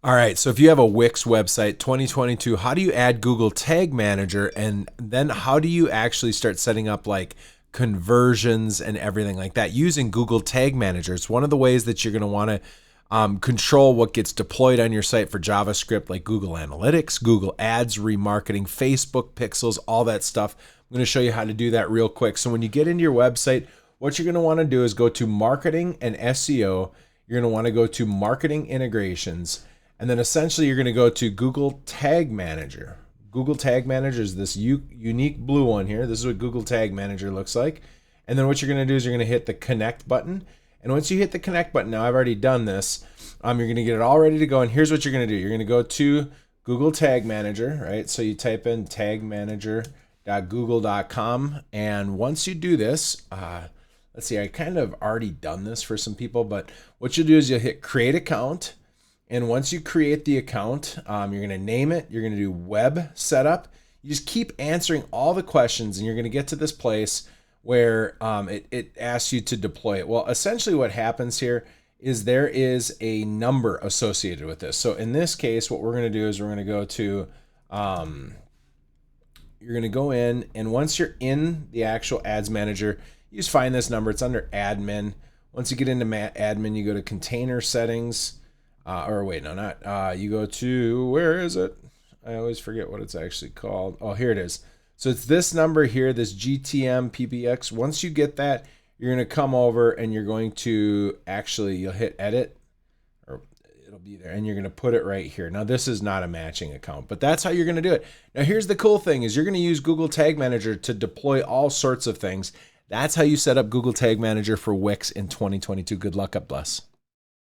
All right, so if you have a Wix website 2022, how do you add Google Tag Manager, and then how do you actually start setting up like conversions and everything like that using Google Tag Manager? It's one of the ways that you're going to want to control what gets deployed on your site for JavaScript, like Google Analytics, Google Ads, remarketing, Facebook pixels, all that stuff. I'm going to show you how to do that real quick. So when you get into your website, what you're going to want to do is go to Marketing and SEO. You're going to want to go to Marketing Integrations. And then essentially you're going to go to Google Tag Manager. Google Tag Manager is this unique blue one here. This is what Google Tag Manager looks like. And then what you're going to do is you're going to hit the connect button. And once you hit the connect button, now I've already done this, you're going to get it all ready to go. And here's what you're going to do. You're going to go to Google Tag Manager, right? So you type in tagmanager.google.com. And once you do this, let's see, I kind of already done this for some people, but what you'll do is you'll hit create account. And once you create the account, you're going to name it. You're going to do web setup. You just keep answering all the questions, and you're going to get to this place where it asks you to deploy it. Well, essentially what happens here is there is a number associated with this. So in this case, what we're going to do is we're going to go to, you're going to go in, and once you're in the actual ads manager, you just find this number. It's under admin. Once you get into admin, you go to container settings. You go to, where is it? I always forget what it's actually called. Oh, here it is. So it's this number here, this GTM PBX. Once you get that, you're going to come over and you're going to you'll hit edit, or it'll be there, and you're going to put it right here. Now, this is not a matching account, but that's how you're going to do it. Now, here's the cool thing is you're going to use Google Tag Manager to deploy all sorts of things. That's how you set up Google Tag Manager for Wix in 2022. Good luck. God bless.